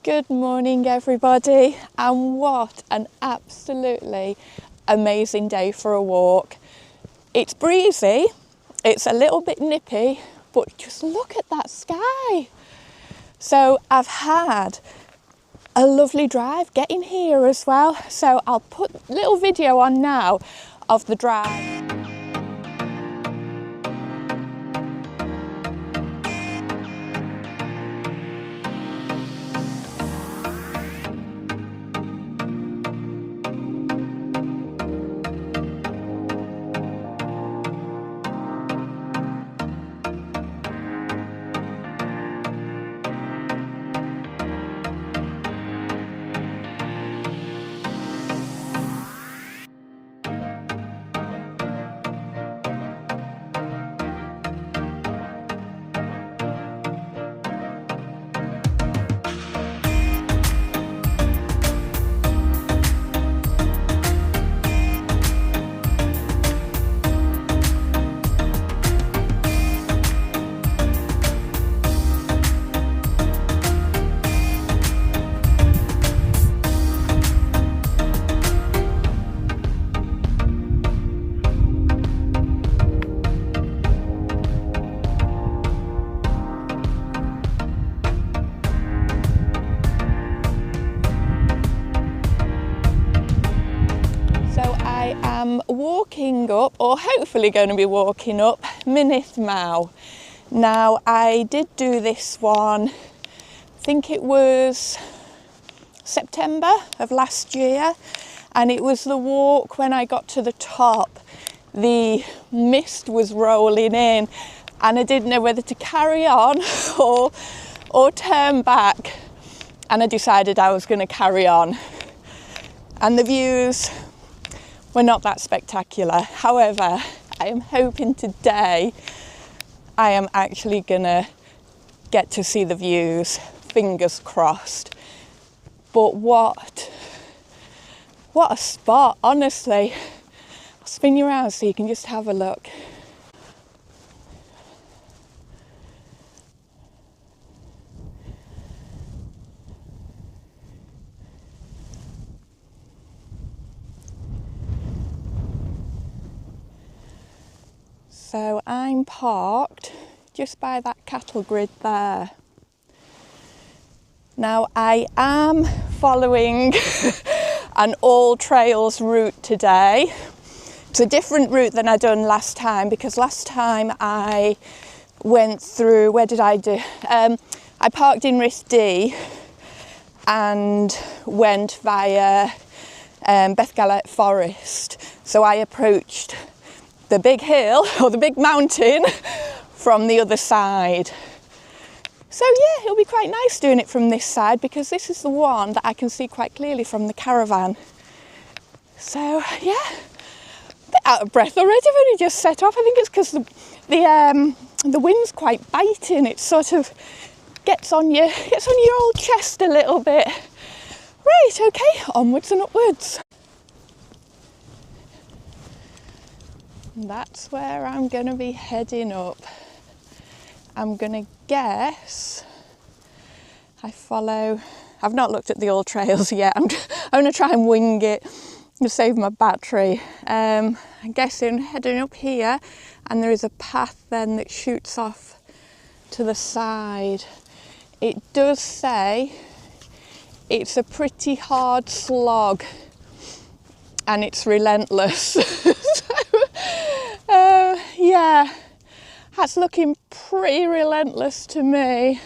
Good morning everybody, and what an absolutely amazing day for a walk. It's breezy, it's a little bit nippy, but just look at that sky. So I've had a lovely drive getting here as well, so I'll put a little video on now of the drive. I'm walking up, or hopefully going to be walking up, Mynedd Mawr. Now I did do this one, I think it was September of last year, and it was the walk when I got to the top. The mist was rolling in and I didn't know whether to carry on or turn back, and I decided I was going to carry on. And the views were not that spectacular. However, I am hoping today I am actually gonna get to see the views, fingers crossed. But what a spot, honestly. I'll spin you around so you can just have a look. So I'm parked just by that cattle grid there. Now I am following an all trails route today. It's a different route than I done last time, because last time I went through, where did I do? I parked in Rhys and went via Bethgelert Forest. So I approached the big hill or the big mountain from the other side. So yeah, it'll be quite nice doing it from this side, because this is the one that I can see quite clearly from the caravan. So yeah, a bit out of breath already. I've only just set off. I think it's because the wind's quite biting. It sort of gets on your old chest a little bit. Right, okay, onwards and upwards. That's where I'm going to be heading up. I'm going to guess I've not looked at the old trails yet. I'm going to try and wing it to save my battery. I'm guessing heading up here, and there is a path then that shoots off to the side. It does say it's a pretty hard slog and it's relentless. Yeah, that's looking pretty relentless to me.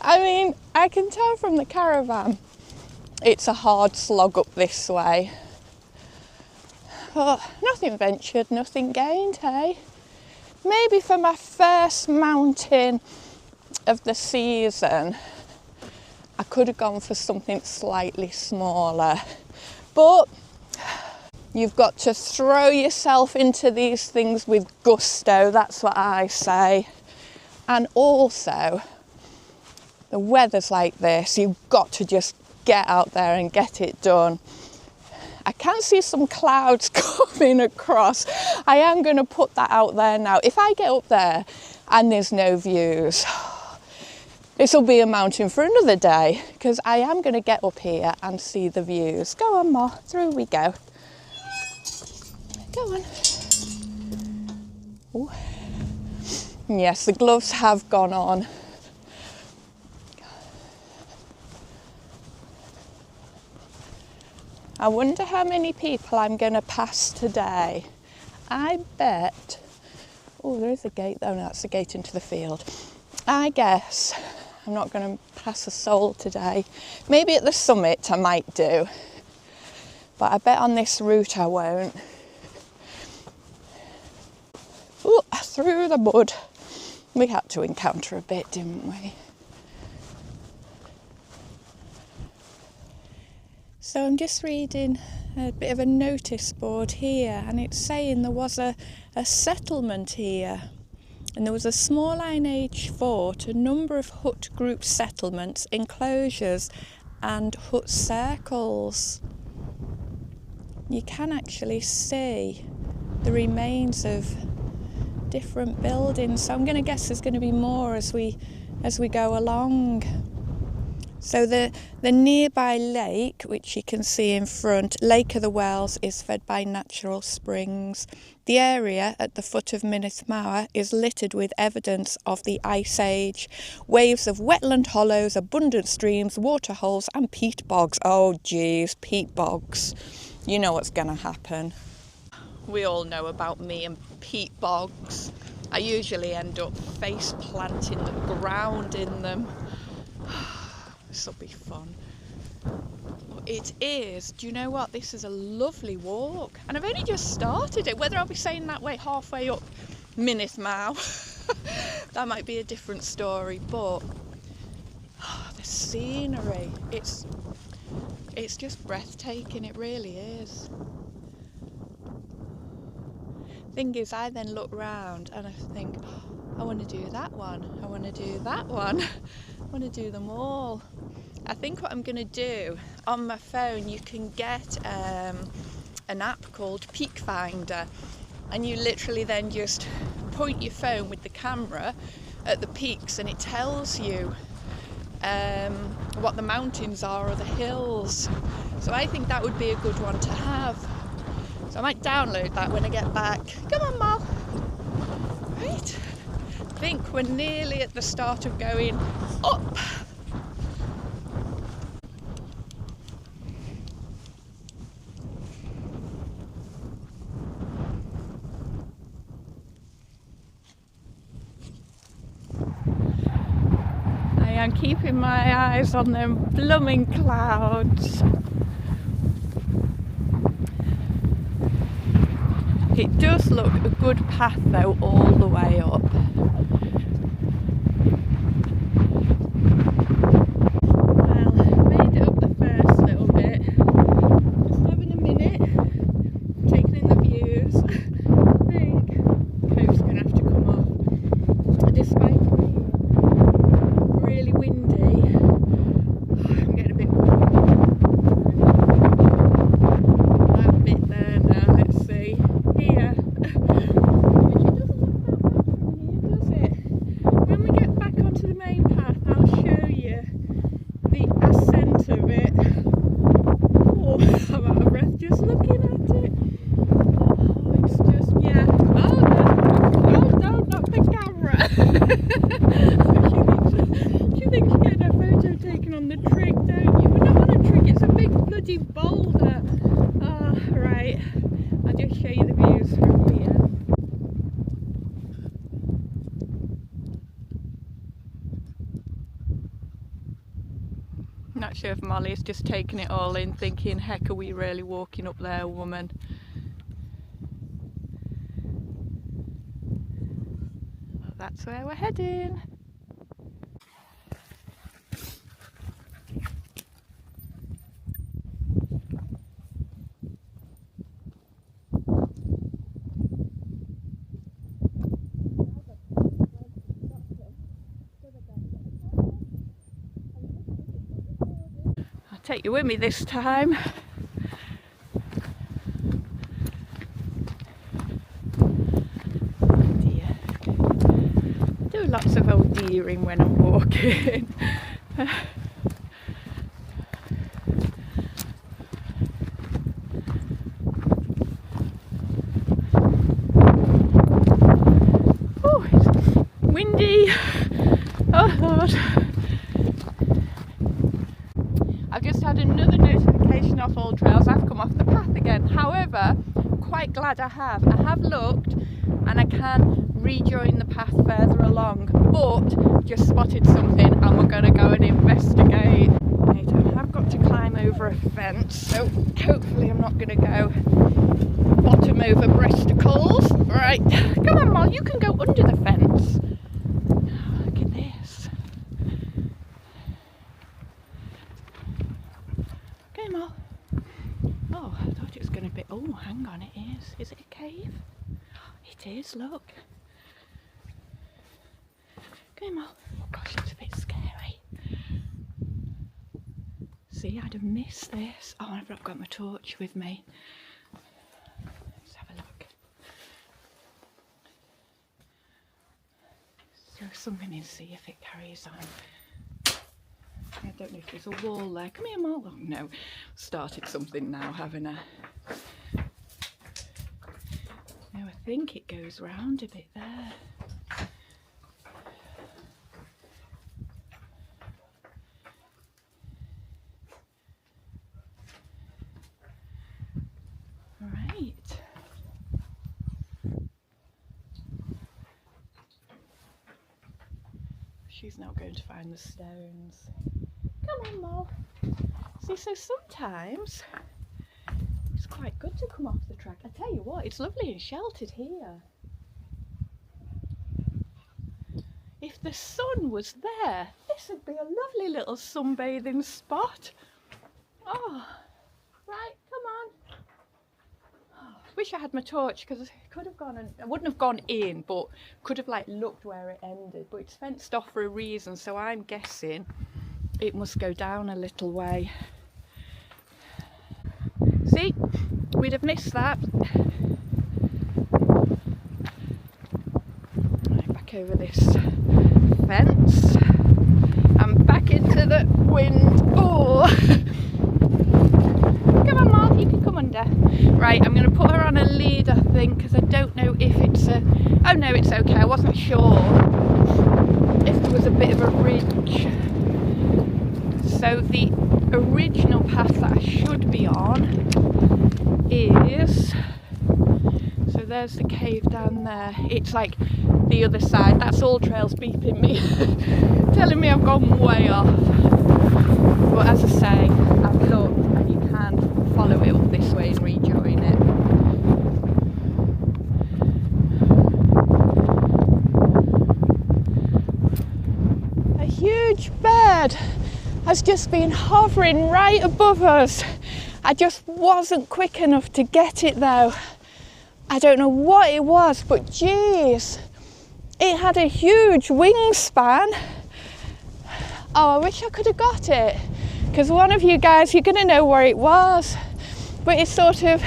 I mean, I can tell from the caravan it's a hard slog up this way. But nothing ventured, nothing gained, hey? Maybe for my first mountain of the season, I could have gone for something slightly smaller, but you've got to throw yourself into these things with gusto, that's what I say. And also, the weather's like this, you've got to just get out there and get it done. I can see some clouds coming across. I am going to put that out there now. If I get up there and there's no views, this will be a mountain for another day, because I am going to get up here and see the views. Go on, Ma, through we go. Go on. Ooh. Yes, the gloves have gone on. I wonder how many people I'm going to pass today. I bet, oh, there is a gate. Oh no, that's the gate into the field. I guess I'm not going to pass a soul today. Maybe at the summit I might do, but I bet on this route I won't. Ooh, through the mud. We had to encounter a bit, didn't we? So I'm just reading a bit of a notice board here, and it's saying there was a settlement here, and there was a small Iron Age fort, a number of hut group settlements, enclosures and hut circles. You can actually see the remains of different buildings, so I'm going to guess there's going to be more as we go along. So the nearby lake, which you can see in front, Lake of the Wells, is fed by natural springs. The area at the foot of Mynedd Mawr is littered with evidence of the Ice Age. Waves of wetland hollows, abundant streams, waterholes and peat bogs. Oh geez, peat bogs. You know what's going to happen. We all know about me and peat bogs. I usually end up face planting the ground in them. This will be fun. It is. Do you know what? This is a lovely walk, and I've only just started it. Whether I'll be saying that way halfway up Mynedd Mawr, that might be a different story. But the scenery, it's just breathtaking. It really is. Thing is, I then look round and I think, I want to do that one. I want to do that one. I want to do them all. I think what I'm going to do, on my phone you can get an app called Peak Finder, and you literally then just point your phone with the camera at the peaks and it tells you what the mountains are or the hills. So I think that would be a good one to have. So I might download that when I get back. Come on, Mal. Right. I think we're nearly at the start of going up. I am keeping my eyes on them blooming clouds. It does look a good path though all the way up. Well, made it up the first little bit. Just having a minute, taking in the views. I think coat's going to have to come off. Despite it being really windy, I'm getting a bit warm. That bit there now, let's see. Here, which it doesn't look that bad from here, does it? When we get back onto the main path, I'll show you the ascent of it. Oh, I'm out of breath just looking at it. Oh, it's just, yeah. Oh, no, not the camera. She thinks you're getting a photo taken on the trig, don't you? But not on a trig, it's a big bloody boulder. Oh, right. I'll just show you the views from here. Not sure if Molly's just taking it all in, thinking, heck, are we really walking up there, woman? Well, that's where we're heading. Take you with me this time. lots of old deering when I'm walking. Oh, it's windy. Oh Lord. I've just had another notification off All Trails. I've come off the path again. However, quite glad I have. I have looked and I can rejoin the path further along, but just spotted something and we're going to go and investigate. Right, I have got to climb over a fence, so hopefully I'm not going to go bottom over breasticles. Right, come on Molly, you can go under the fence. Oh, look at this. Okay, Mol. Oh, I thought it was going to be... Oh, hang on, it is. Is it a cave? It is, look. Okay, Mol. Oh gosh, it's a bit scary. See, I'd have missed this. Oh, I've not got my torch with me. Let's have a look. Throw something in, see if it carries on. I don't know if there's a wall there. Come here, Mol. Oh no, started something now, haven't I? No, I think it goes round a bit there. Right. She's now going to find the stones. Come on, Mol. See, so sometimes it's quite good to come off the track. I tell you what, it's lovely and sheltered here. If the sun was there, this would be a lovely little sunbathing spot. Oh, right, come on. Oh, wish I had my torch, because I could have gone and I wouldn't have gone in, but could have like looked where it ended. But it's fenced off for a reason, so I'm guessing it must go down a little way. See, we'd have missed that. Right, back over this fence and back into the wind. Oh, come on, Mom, you can come under. Right, I'm going to put her on a lead, I think, because I don't know if it's a... Oh no, it's okay. I wasn't sure if there was a bit of a ridge. So the original path that I should be on is, so there's the cave down there. It's like the other side. That's All Trails beeping me, telling me I've gone way off. But as I say, I've looked and you can follow it up this way and rejoin it. A huge bird has just been hovering right above us. I just wasn't quick enough to get it though. I don't know what it was, but geez, it had a huge wingspan. Oh, I wish I could have got it, because one of you guys, you're going to know where it was. But it sort of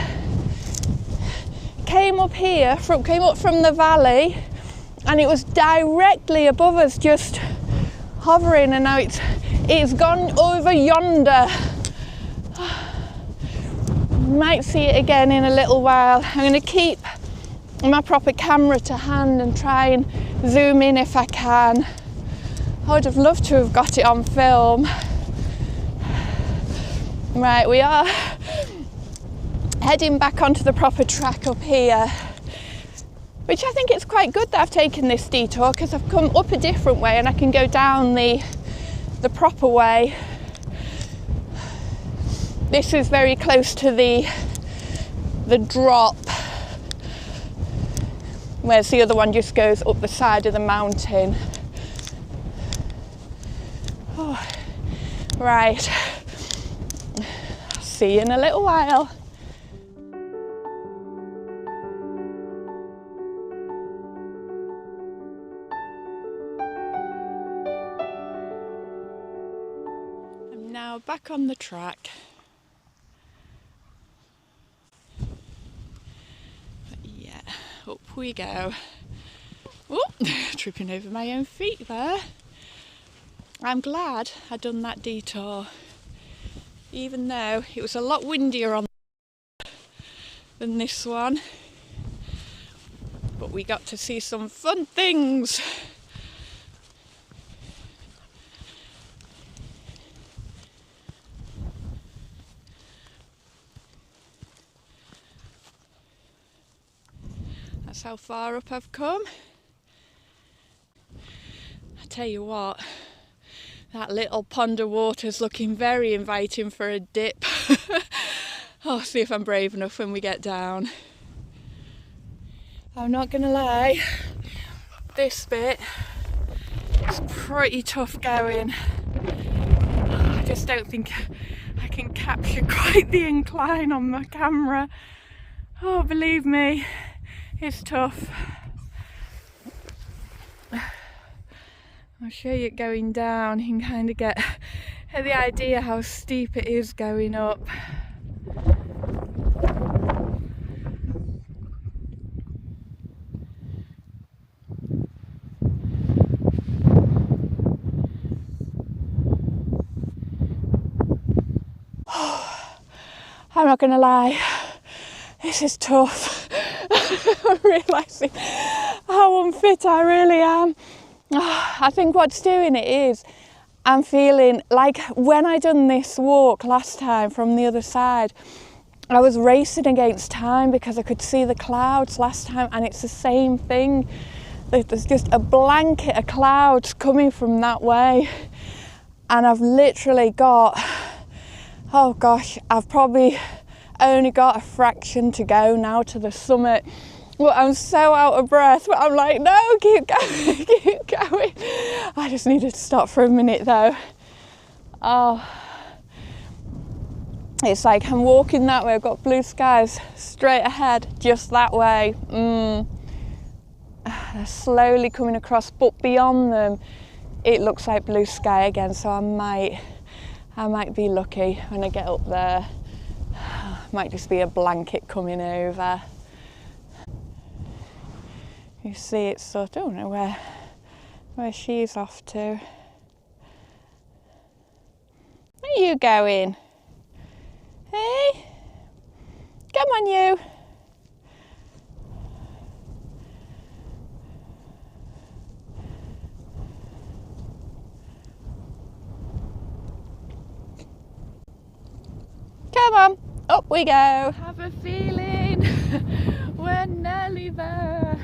came up here, came up from the valley, and it was directly above us, just hovering, and now it's gone over yonder. Might see it again in a little while. I'm going to keep my proper camera to hand and try and zoom in if I can. I would have loved to have got it on film. Right, we are heading back onto the proper track up here, which I think it's quite good that I've taken this detour, because I've come up a different way and I can go down the proper way. This is very close to the drop, whereas the other one just goes up the side of the mountain. Oh, right, see you in a little while. I'm now back on the track. Up we go. Oh, tripping over my own feet there. I'm glad I'd done that detour, even though it was a lot windier on than this one. But we got to see some fun things. That's how far up I've come. I tell you what, that little pond of water's looking very inviting for a dip. I'll see if I'm brave enough when we get down. I'm not gonna lie, this bit is pretty tough going. I just don't think I can capture quite the incline on my camera. Oh, believe me, it's tough. I'll show you it going down. You can kind of get the idea how steep it is going up. I'm not gonna lie, this is tough. I'm realising how unfit I really am. I think what's doing it is I'm feeling like when I done this walk last time from the other side, I was racing against time because I could see the clouds last time, and it's the same thing. There's just a blanket of clouds coming from that way, and I've literally got, oh gosh, I've probably only got a fraction to go now to the summit. Well, I'm so out of breath, but I'm like, no, keep going, keep going. I just needed to stop for a minute though. Oh, it's like I'm walking that way. I've got blue skies straight ahead, just that way. They're slowly coming across, but beyond them, it looks like blue sky again. So I might be lucky when I get up there. Might just be a blanket coming over. You see, it's sort of, I don't know where she's off to. Where are you going? Hey? Come on, you. Come on, up we go. Have a feeling we're nearly there.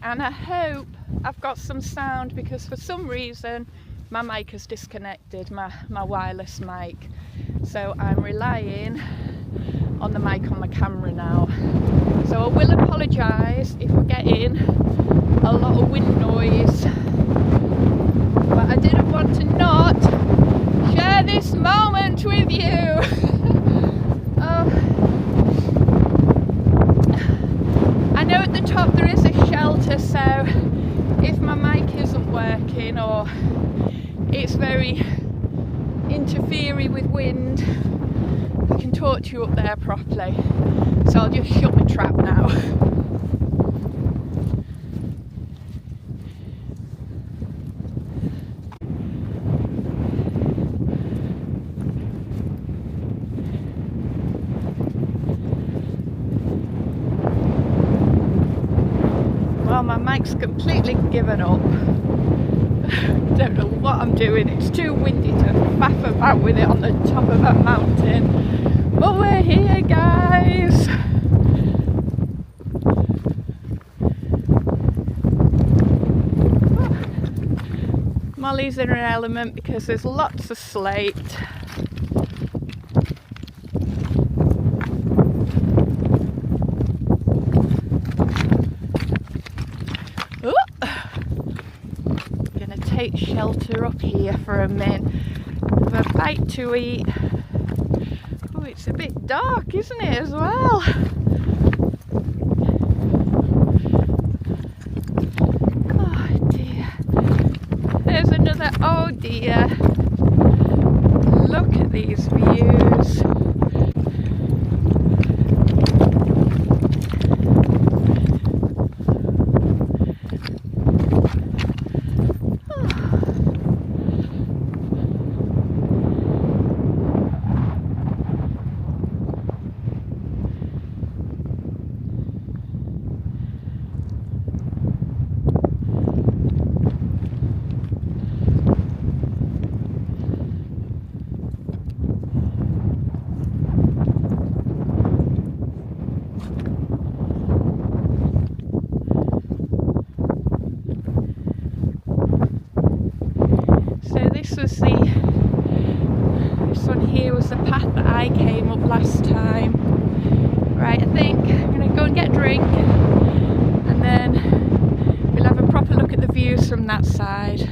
And I hope I've got some sound, because for some reason my mic has disconnected, my wireless mic. So I'm relying on the mic on my camera now. So I will apologise if we're getting a lot of wind noise. But I didn't want to not share this moment with you. I know at the top there is a shelter, so if my mic isn't working or it's very interfering with wind, I can talk to you up there properly. So I'll just shut my trap now. Well, my mic's completely given up. Don't know what I'm doing. It's too windy to faff about with it on the top of a mountain. But we're here, guys. Molly's in her element because there's lots of slate. Take shelter up here for a minute, have a bite to eat. Oh, it's a bit dark, isn't it, as well? Oh dear, there's another, oh dear, look at these views. this one here was the path that I came up last time. Right, I think I'm going to go and get a drink and then we'll have a proper look at the views from that side.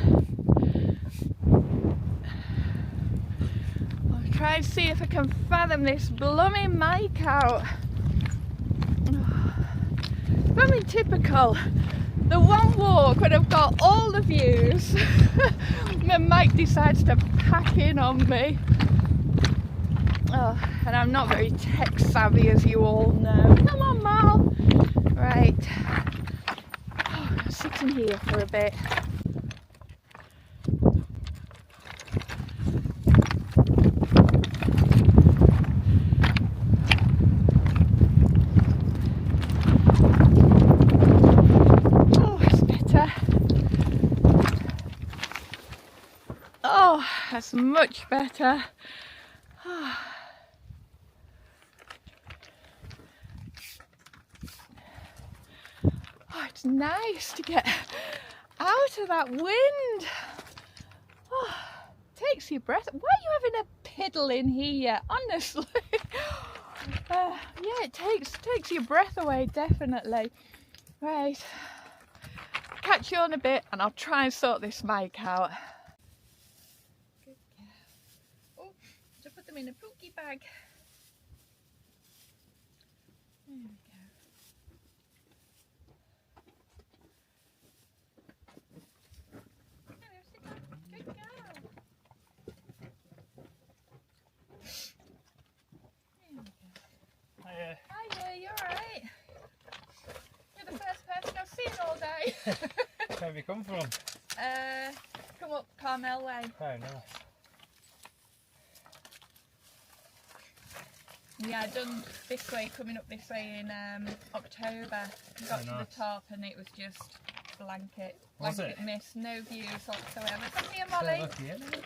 I'll try and see if I can fathom this blooming mic out. Blooming typical. The one walk when I've got all the views, the mic decides to pack in on me. Oh, and I'm not very tech savvy, as you all know. Come on, Mal. Right. Oh, I'm sitting here for a bit. Oh, it's better. Oh, that's much better. Oh. Oh, it's nice to get out of that wind. Oh, takes your breath. Why are you having a piddle in here? Honestly, yeah, it takes your breath away, definitely. Right, catch you on a bit, and I'll try and sort this mic out. Good girl. Oh, to put them in a pookie bag. There we go. Hiya. Hiya, you alright? You're the first person I've seen all day. Where have you come from? Come up Carmel Way. Oh, nice. Yeah, I done this way, coming up this way in October. Got to the top and it was just blanket mist, no views whatsoever. Come here, Molly. So lucky, isn't it?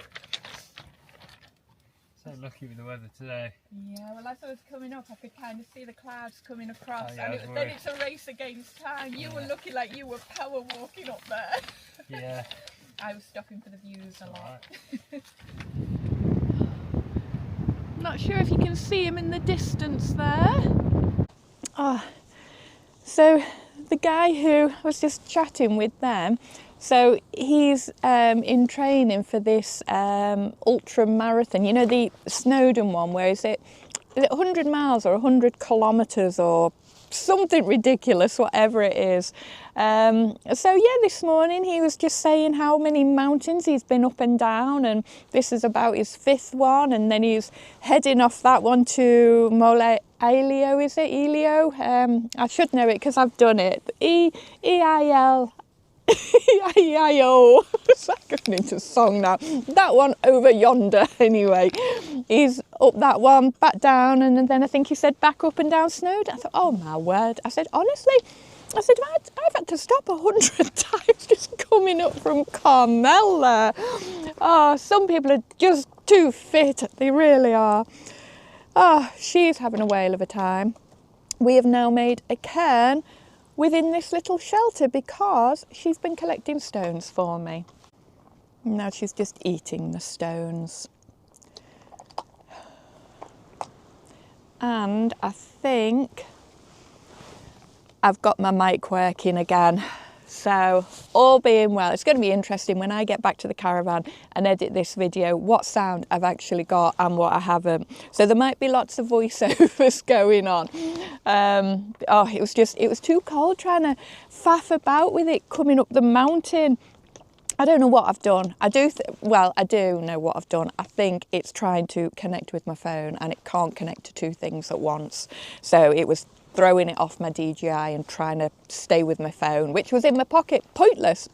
So lucky with the weather today. Yeah, well, as I was coming up, I could kind of see the clouds coming across, Oh, yeah, and then it's a race against time. You were looking like you were power walking up there. Yeah. I was stopping for the views a lot. Right. Not sure if you can see him in the distance there. Oh, so the guy who I was just chatting with them, so he's in training for this ultra marathon, you know, the Snowdonia one, where is it 100 miles or 100 kilometres or something ridiculous, whatever it is. So yeah, this morning he was just saying how many mountains he's been up and down, and this is about his 5th one, and then he's heading off that one to Elio, is it? Elio? I should know it because I've done it. E-I-L. E-I-E-I-O. It's like going into song now. That one over yonder, anyway. He's up that one, back down, and then I think he said back up and down Snowdonia. I thought, oh my word. I said, honestly, I've had to stop 100 times just coming up from Carmel there. Oh, some people are just too fit. They really are. Oh, she's having a whale of a time. We have now made a cairn within this little shelter because she's been collecting stones for me. Now she's just eating the stones. And I think I've got my mic working again. So all being well, it's going to be interesting when I get back to the caravan and edit this video, what sound I've actually got and what I haven't. So there might be lots of voiceovers going on. Oh, it was too cold trying to faff about with it coming up the mountain. I don't know what I've done. I do know what I've done. I think it's trying to connect with my phone and it can't connect to 2 things at once. So it was throwing it off my DJI and trying to stay with my phone, which was in my pocket. Pointless.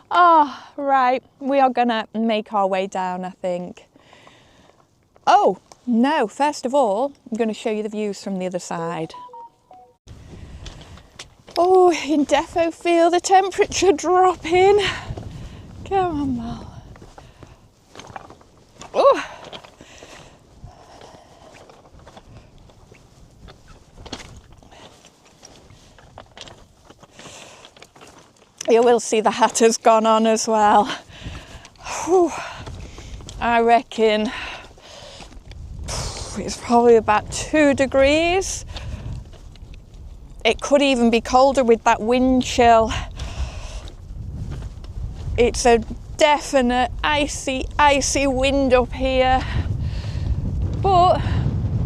Oh, right, we are gonna make our way down, I think. Oh, no, first of all, I'm gonna show you the views from the other side. Oh, you can defo feel the temperature dropping. Come on, Mal. Oh. You will see the hat has gone on as well. I reckon it's probably about 2 degrees. It could even be colder with that wind chill. It's a definite icy wind up here. But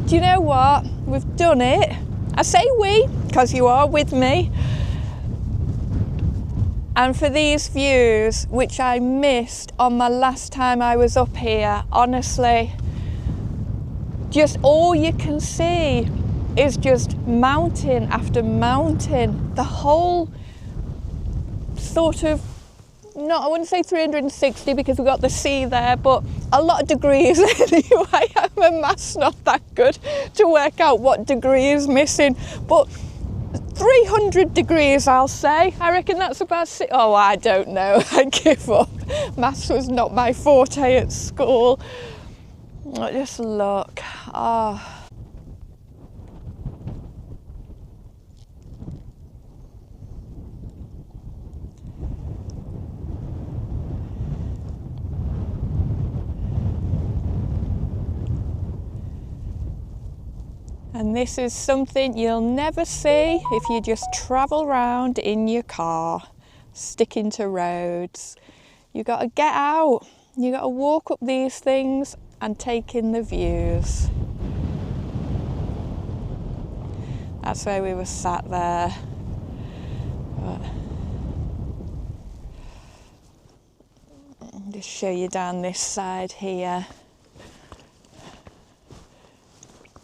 do you know what? We've done it. I say we, because you are with me. And for these views, which I missed on my last time I was up here, honestly, just all you can see is just mountain after mountain. The whole sort of, I wouldn't say 360 because we've got the sea there, but a lot of degrees anyway. My math's not that good to work out what degree is missing, but 300 degrees I'll say. I reckon that's about oh, I don't know. I give up. Maths was not my forte at school. Just look. Oh. And this is something you'll never see if you just travel around in your car, sticking to roads. You got to get out, you got to walk up these things and take in the views. That's where we were sat there. But I'll just show you down this side here.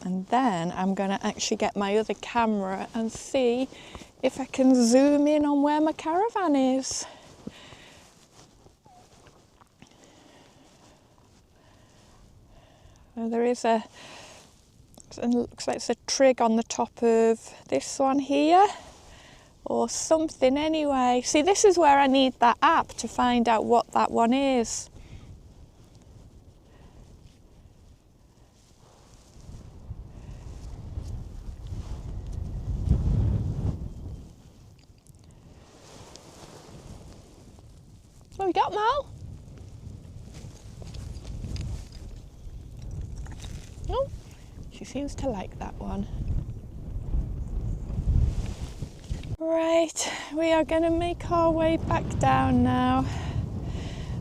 And then I'm going to actually get my other camera and see if I can zoom in on where my caravan is. Well, there is it looks like it's a trig on the top of this one here, or something anyway. See, this is where I need that app to find out what that one is. What have we got, Mal? Oh, she seems to like that one. Right, we are going to make our way back down now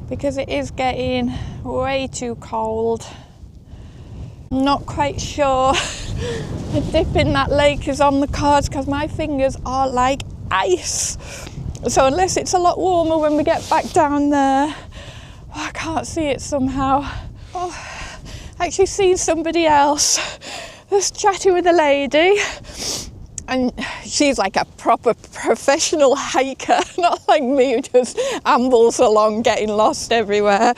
because it is getting way too cold. I'm not quite sure the dip in that lake is on the cards because my fingers are like ice. So unless it's a lot warmer when we get back down there, I can't see it somehow. Oh, I actually seen somebody else just chatting with a lady, and she's like a proper professional hiker, not like me who just ambles along getting lost everywhere.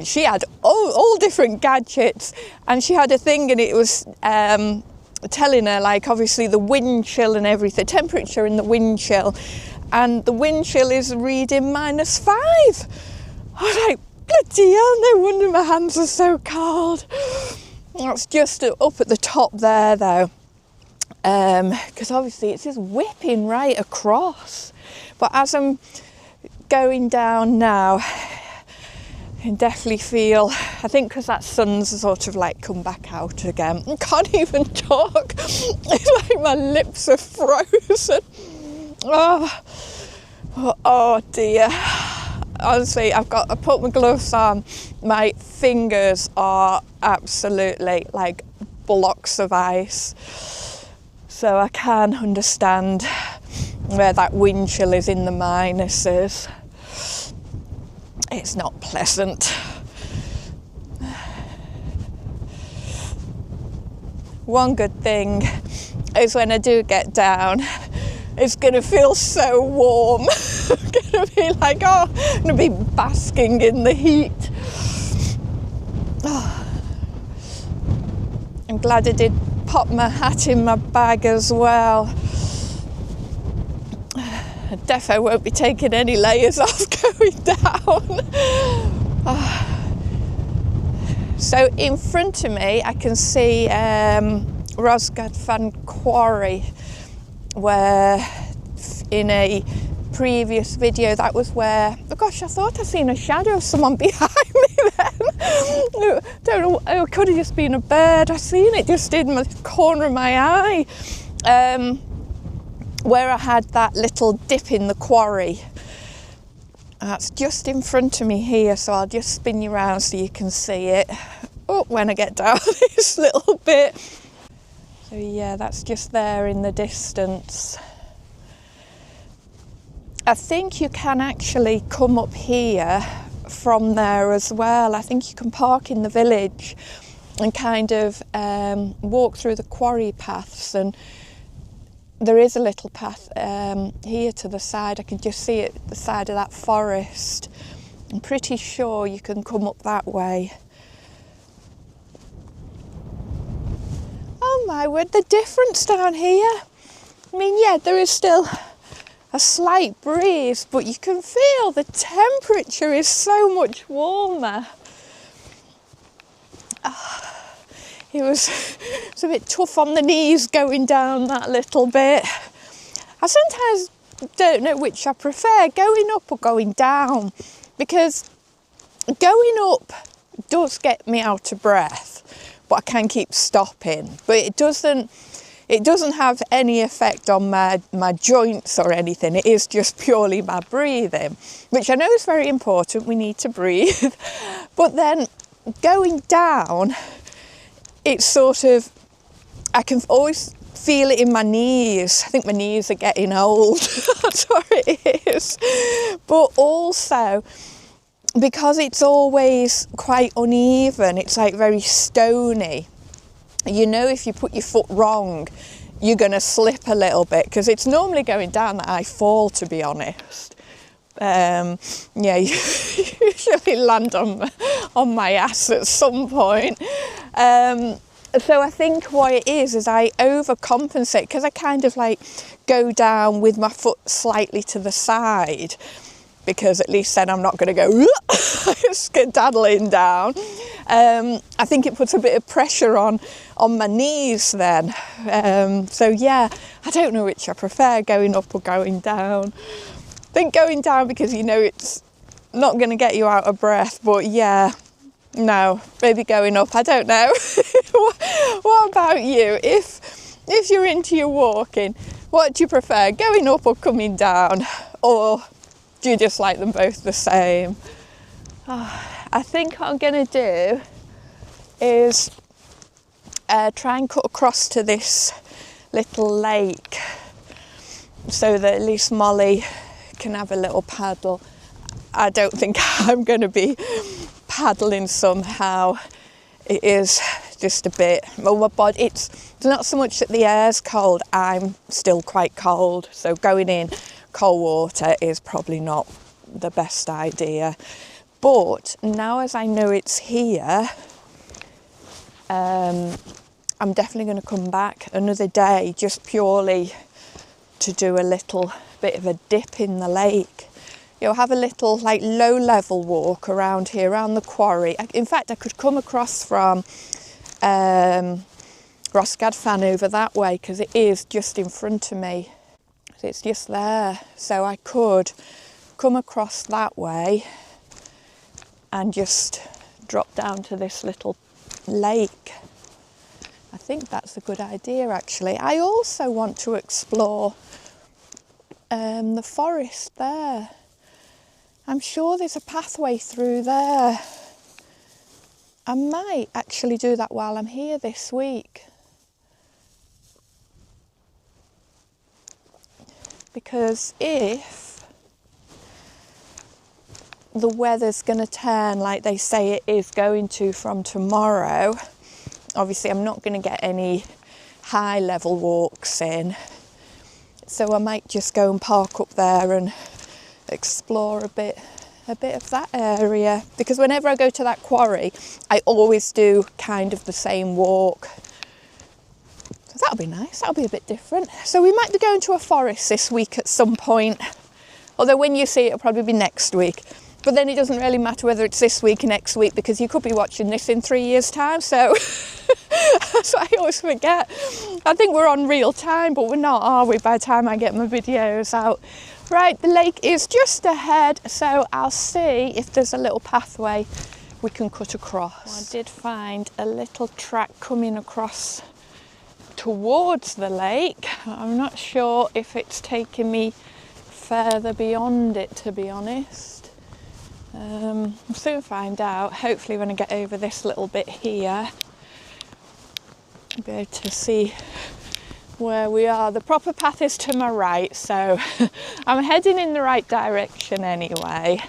She had all different gadgets, and she had a thing, and it was telling her, like, obviously the wind chill and everything, temperature and the wind chill. And the wind chill is reading -5. I was like, bloody hell, no wonder my hands are so cold. That's just up at the top there though, because obviously it's just whipping right across. But as I'm going down now, I can definitely feel, I think because that sun's sort of like come back out again. I can't even talk. It's like my lips are frozen. Oh dear. Honestly, I put my gloves on. My fingers are absolutely like blocks of ice. So I can understand where that wind chill is in the minuses. It's not pleasant. One good thing is when I do get down, it's going to feel so warm. I'm going to be like, oh, I'm going to be basking in the heat. Oh. I'm glad I did pop my hat in my bag as well. I defo won't be taking any layers off going down. Oh. So in front of me, I can see Rosgad Fan Quarry, where in a previous video, that was where, oh gosh, I thought I seen a shadow of someone behind me then. Don't know, it could have just been a bird. I seen it just in the corner of my eye, where I had that little dip in the quarry. That's just in front of me here, so I'll just spin you around so you can see it. Oh, when I get down this little bit. So yeah, that's just there in the distance. I think you can actually come up here from there as well. I think you can park in the village and kind of walk through the quarry paths, and there is a little path here to the side. I can just see it at the side of that forest. I'm pretty sure you can come up that way. Oh my word, the difference down here. I mean, yeah, there is still a slight breeze, but you can feel the temperature is so much warmer. It was a bit tough on the knees going down that little bit. I sometimes don't know which I prefer, going up or going down, because going up does get me out of breath, but I can keep stopping. But it doesn't have any effect on my joints or anything. It is just purely my breathing, which I know is very important. We need to breathe. But then going down, it's sort of, I can always feel it in my knees. I think my knees are getting old. That's what it is. But also, because it's always quite uneven, it's like very stony. You know, if you put your foot wrong, you're going to slip a little bit, because it's normally going down that I fall, to be honest. Yeah, you usually land on my ass at some point. So I think what it is I overcompensate, because I kind of like go down with my foot slightly to the side, because at least then I'm not going to go skedaddling down. I think it puts a bit of pressure on my knees then. So yeah, I don't know which I prefer, going up or going down. I think going down, because you know it's not going to get you out of breath, but yeah, no, maybe going up, I don't know. What about you? If you're into your walking, what do you prefer, going up or coming down? Or do you just like them both the same? I think what I'm going to do is try and cut across to this little lake, so that at least Molly can have a little paddle. I don't think I'm going to be paddling somehow. It is just a bit, well, my body, it's not so much that the air's cold, I'm still quite cold, so going in cold water is probably not the best idea. But now, as I know it's here, I'm definitely going to come back another day, just purely to do a little bit of a dip in the lake. You'll have a little like low level walk around here, around the quarry. In fact, I could come across from Rosgadfan over that way, because it is just in front of me. It's just there. So I could come across that way and just drop down to this little lake. I think that's a good idea, actually. I also want to explore the forest there. I'm sure there's a pathway through there. I might actually do that while I'm here this week, because if the weather's going to turn like they say it is going to from tomorrow, obviously I'm not going to get any high level walks in, so I might just go and park up there and explore a bit of that area, because whenever I go to that quarry I always do kind of the same walk. So that'll be nice, that'll be a bit different. So we might be going to a forest this week at some point, although when you see it, it'll probably be next week. But then it doesn't really matter whether it's this week or next week, because you could be watching this in 3 years' time. So that's what I always forget. I think we're on real time, but we're not, are we, by the time I get my videos out? Right, the lake is just ahead, so I'll see if there's a little pathway we can cut across. Well, I did find a little track coming across towards the lake. I'm not sure if it's taking me further beyond it, to be honest. We'll soon find out. Hopefully when I get over this little bit here, I'll be able to see where we are. The proper path is to my right, so I'm heading in the right direction anyway.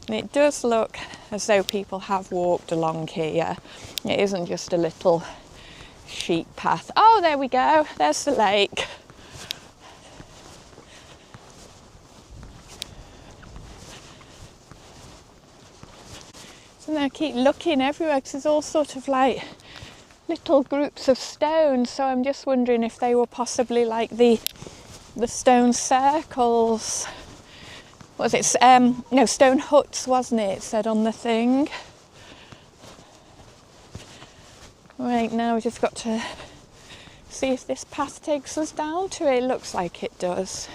And it does look as though people have walked along here. It isn't just a little sheep path. Oh, there we go. There's the lake. And I keep looking everywhere because there's all sort of like little groups of stones, so I'm just wondering if they were possibly like the stone circles. Was it no, stone huts, wasn't it? It said on the thing. Right, now we've just got to see if this path takes us down to it. It looks like it does,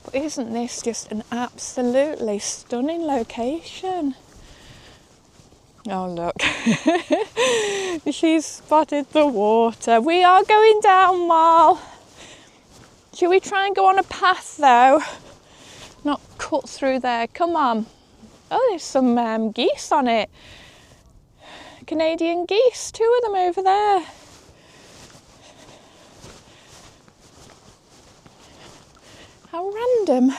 but isn't this just an absolutely stunning location? Oh look, she's spotted the water. We are going down, Marl. Should we try and go on a path though? Not cut through there, come on. Oh, there's some geese on it. Canadian geese, 2 of them over there. How random.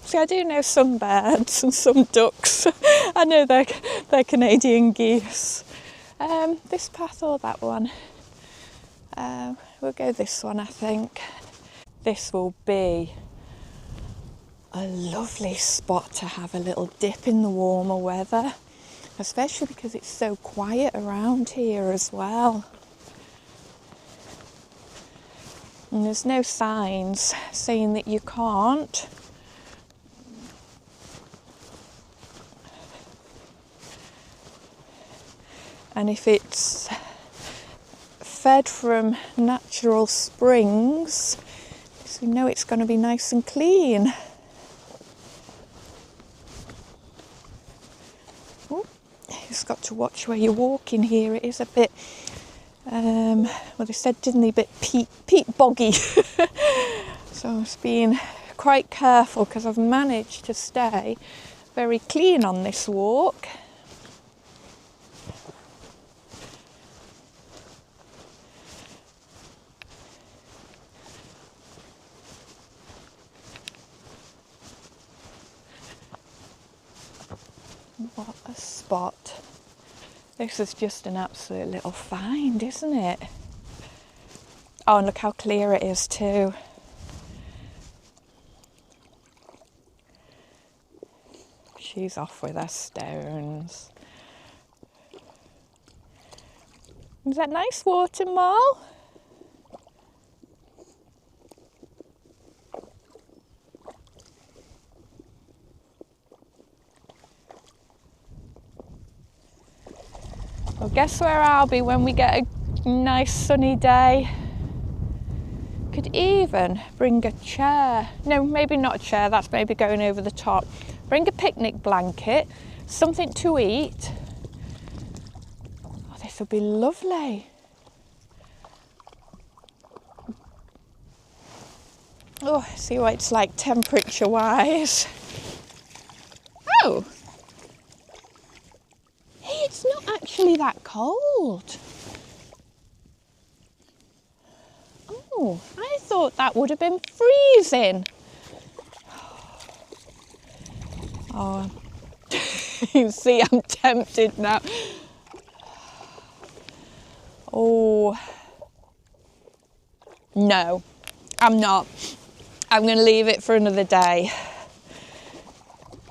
See, I do know some birds and some ducks. I know they're Canadian geese. This path or that one? We'll go this one, I think. This will be a lovely spot to have a little dip in the warmer weather, especially because it's so quiet around here as well. And there's no signs saying that you can't. And if it's fed from natural springs, so we know it's going to be nice and clean. Ooh, you've got to watch where you're walking here. It is a bit, well, they said, didn't they, a bit peat boggy. So I'm just being quite careful because I've managed to stay very clean on this walk. What a spot. This is just an absolute little find, isn't it? Oh, and look how clear it is too. She's off with her stones. Is that nice water, Marl? Well, guess where I'll be when we get a nice sunny day. Could even bring a chair. No, maybe not a chair, that's maybe going over the top. Bring a picnic blanket, something to eat. Oh, this will be lovely. Oh, see what it's like temperature-wise. Oh! Hey, it's not actually that cold. Oh, I thought that would have been freezing. Oh, you see, I'm tempted now. Oh, no, I'm not. I'm going to leave it for another day.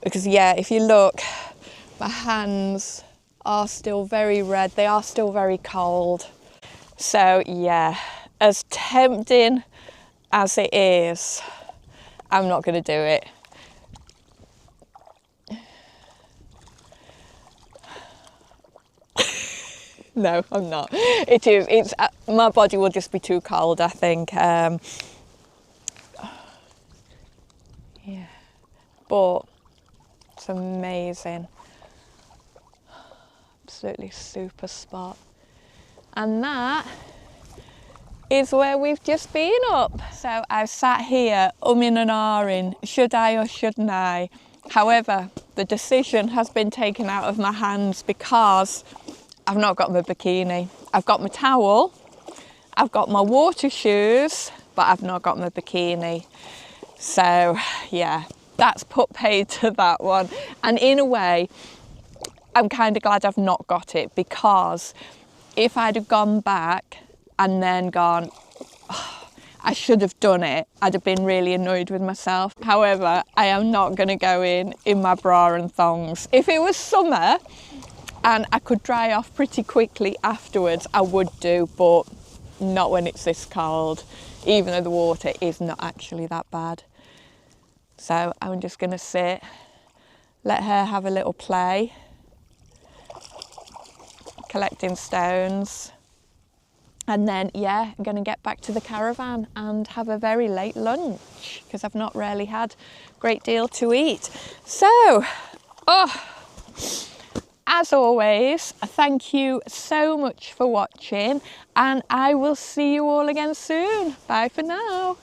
Because, yeah, if you look, my hands are still very red. They are still very cold. So, yeah, as tempting as it is, I'm not going to do it. No, I'm not. It's my body will just be too cold, I think. Yeah, but it's amazing. Absolutely super spot. And that is where we've just been up. So I've sat here umming and ahhing, should I or shouldn't I? However, the decision has been taken out of my hands because I've not got my bikini. I've got my towel, I've got my water shoes, but I've not got my bikini. So yeah, that's put paid to that one. And in a way, I'm kind of glad I've not got it, because if I'd have gone back and then gone, oh, I should have done it, I'd have been really annoyed with myself. However, I am not going to go in my bra and thongs. If it was summer and I could dry off pretty quickly afterwards, I would do, but not when it's this cold, even though the water is not actually that bad. So I'm just going to sit, let her have a little play, collecting stones, and then yeah, I'm going to get back to the caravan and have a very late lunch, because I've not really had a great deal to eat. So, as always, thank you so much for watching, and I will see you all again soon. Bye for now.